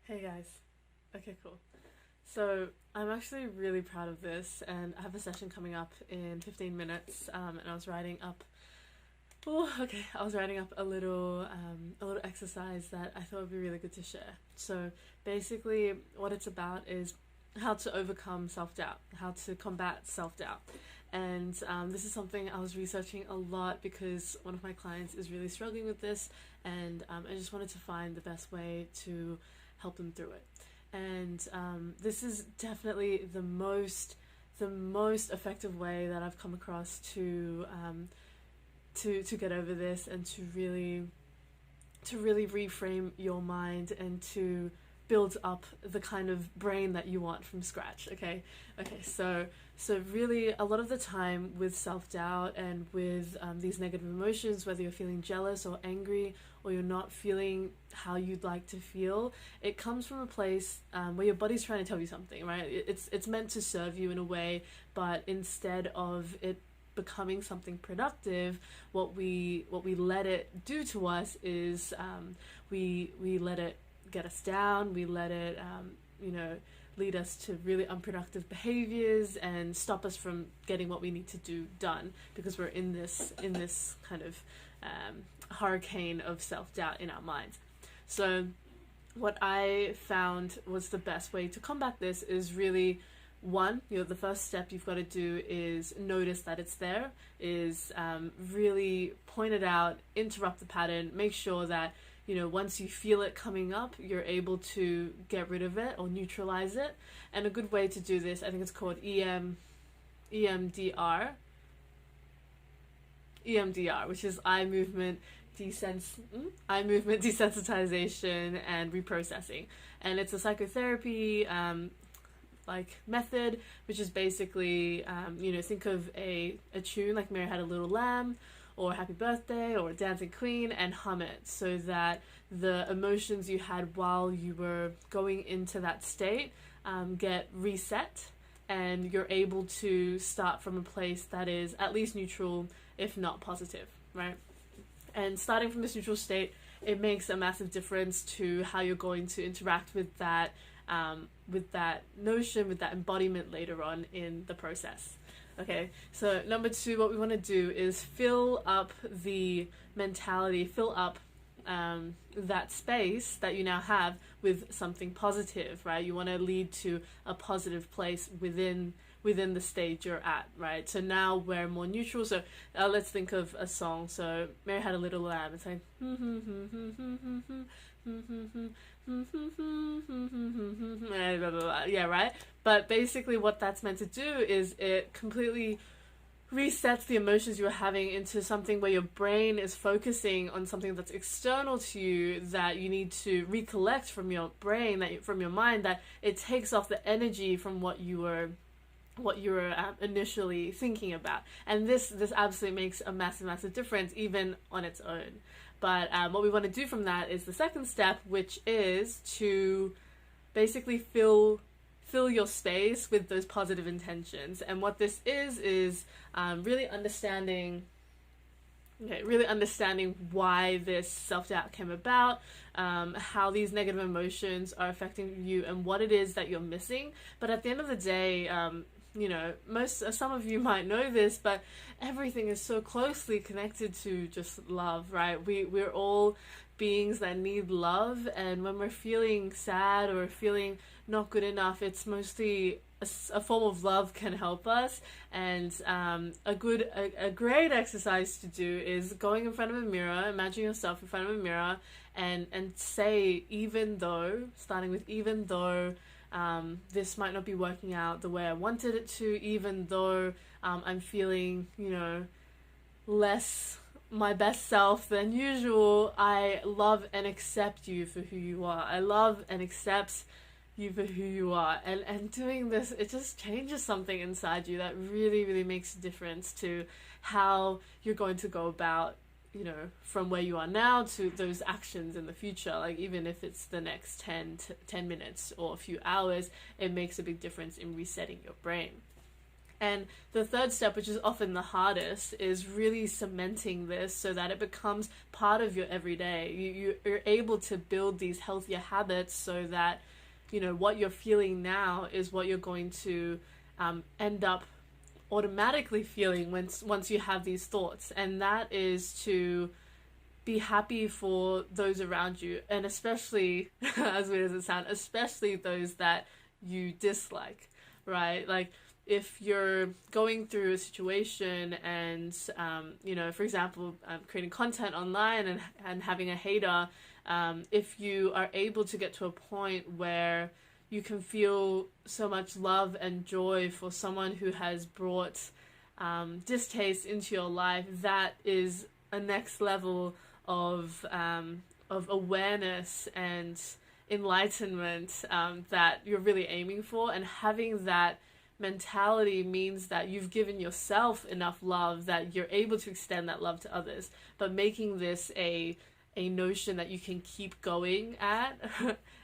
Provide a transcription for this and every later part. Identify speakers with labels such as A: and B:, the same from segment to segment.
A: Hey guys. Okay, cool. So I'm actually really proud of this, and I have a session coming up in 15 minutes. And I was writing up. Oh, okay. I was writing up a little exercise that I thought would be really good to share. So basically, what it's about is how to overcome self doubt, how to combat self doubt. And this is something I was researching a lot because one of my clients is really struggling with this, and I just wanted to find the best way to help them through it. And this is definitely the most effective way that I've come across to get over this and to really reframe your mind and to build up the kind of brain that you want from scratch. Okay, so really a lot of the time with self-doubt and with these negative emotions, whether you're feeling jealous or angry or you're not feeling how you'd like to feel, it comes from a place where your body's trying to tell you something, right? It's meant to serve you in a way, but instead of it becoming something productive, what we let it do to us is we let it get us down. We let it lead us to really unproductive behaviors and stop us from getting what we need to do done, because we're in this kind of hurricane of self-doubt in our minds. So what I found was the best way to combat this is really, one, the first step you've got to do is notice that it's there, is really point it out, interrupt the pattern, make sure that once you feel it coming up, you're able to get rid of it or neutralize it. And a good way to do this, I think it's called EMDR, which is eye movement desensitization and reprocessing. And it's a psychotherapy method, which is basically think of a tune like Mary Had a Little Lamb or Happy Birthday or Dancing Queen, and hum it so that the emotions you had while you were going into that state get reset, and you're able to start from a place that is at least neutral, if not positive, right? And starting from this neutral state, it makes a massive difference to how you're going to interact with that notion, with that embodiment later on in the process. Okay, so number two, what we want to do is fill up the mentality, fill up that space that you now have with something positive, right? You want to lead to a positive place within the stage you're at, right? So now we're more neutral. So let's think of a song. So Mary Had a Little Lamb. It's like yeah, right? But basically what that's meant to do is it completely resets the emotions you're having into something where your brain is focusing on something that's external to you, that you need to recollect from your brain, from your mind, that it takes off the energy from what you were initially thinking about. And this absolutely makes a massive difference even on its own. But what we want to do from that is the second step, which is to basically fill your space with those positive intentions. And what this is really understanding why this self-doubt came about, how these negative emotions are affecting you, and what it is that you're missing. But at the end of the day, some of you might know this, but everything is so closely connected to just love, right? We're all beings that need love, and when we're feeling sad or feeling not good enough, it's mostly a form of love can help us. And a great exercise to do is going in front of a mirror, imagine yourself in front of a mirror, and say, even though this might not be working out the way I wanted it to, even though I'm feeling, less my best self than usual, I love and accept you for who you are. I love and accept you for who you are. And doing this, it just changes something inside you that really makes a difference to how you're going to go about, from where you are now to those actions in the future. Like, even if it's the next 10 minutes or a few hours, it makes a big difference in resetting your brain. And the third step, which is often the hardest, is really cementing this so that it becomes part of your everyday. You're able to build these healthier habits so that, you know, what you're feeling now is what you're going to end up automatically feeling once you have these thoughts. And that is to be happy for those around you, and especially, as weird as it sounds, especially those that you dislike, right? Like, if you're going through a situation and, you know, for example, creating content online and having a hater, if you are able to get to a point where you can feel so much love and joy for someone who has brought distaste into your life, that is a next level of awareness and enlightenment that you're really aiming for. And having that mentality means that you've given yourself enough love that you're able to extend that love to others, but making this a notion that you can keep going at,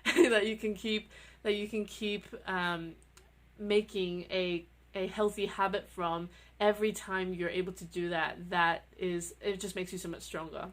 A: that you can keep making a healthy habit from every time you're able to do that. It just makes you so much stronger.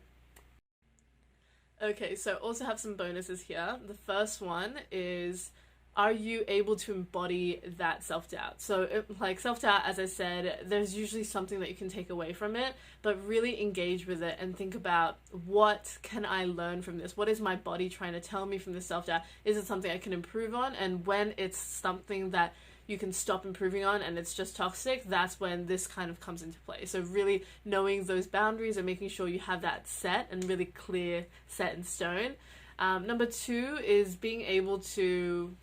A: Okay, so also have some bonuses here. The first one is, are you able to embody that self-doubt? So like self-doubt, as I said, there's usually something that you can take away from it, but really engage with it and think about, what can I learn from this? What is my body trying to tell me from this self-doubt? Is it something I can improve on? And when it's something that you can stop improving on and it's just toxic, that's when this kind of comes into play. So really knowing those boundaries and making sure you have that set and really clear, set in stone. Number two is being able to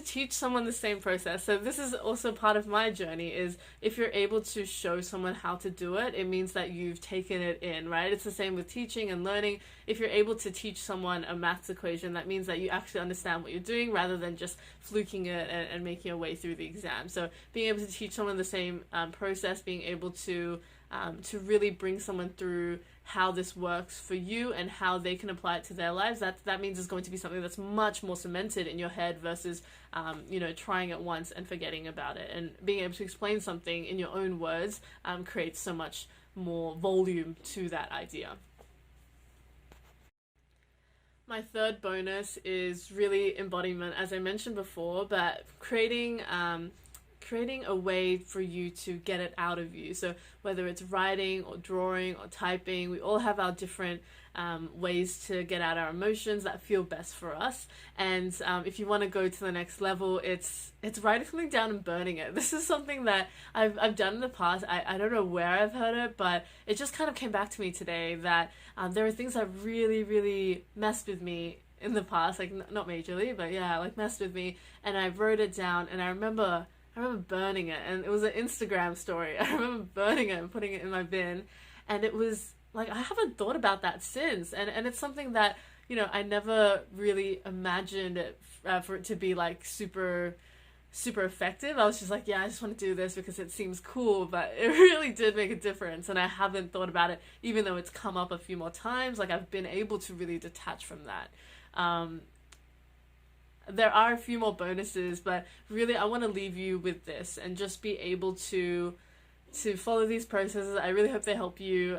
A: teach someone the same process. So this is also part of my journey, is if you're able to show someone how to do it, it means that you've taken it in, right? It's the same with teaching and learning. If you're able to teach someone a maths equation, that means that you actually understand what you're doing rather than just fluking it and making your way through the exam. So being able to teach someone the same process, being able to really bring someone through how this works for you and how they can apply it to their lives, that means it's going to be something that's much more cemented in your head versus trying it once and forgetting about it. And being able to explain something in your own words creates so much more volume to that idea. My third bonus is really embodiment, as I mentioned before, but creating a way for you to get it out of you. So whether it's writing or drawing or typing, we all have our different ways to get out our emotions that feel best for us. And if you want to go to the next level, it's writing something down and burning it. This is something that I've done in the past. I don't know where I've heard it, but it just kind of came back to me today that there are things that really, really messed with me in the past, like not majorly, but yeah, like messed with me. And I wrote it down, and I remember burning it, and it was an Instagram story. I remember burning it and putting it in my bin, and it was like, I haven't thought about that since, and it's something that, you know, I never really imagined it for it to be like super effective. I was just like, yeah, I just want to do this because it seems cool, but it really did make a difference, and I haven't thought about it, even though it's come up a few more times. Like, I've been able to really detach from that. There are a few more bonuses, but really I want to leave you with this and just be able to follow these processes. I really hope they help you.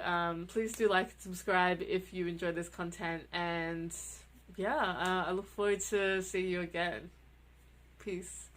A: Please do like and subscribe if you enjoyed this content, and yeah, I look forward to seeing you again. Peace.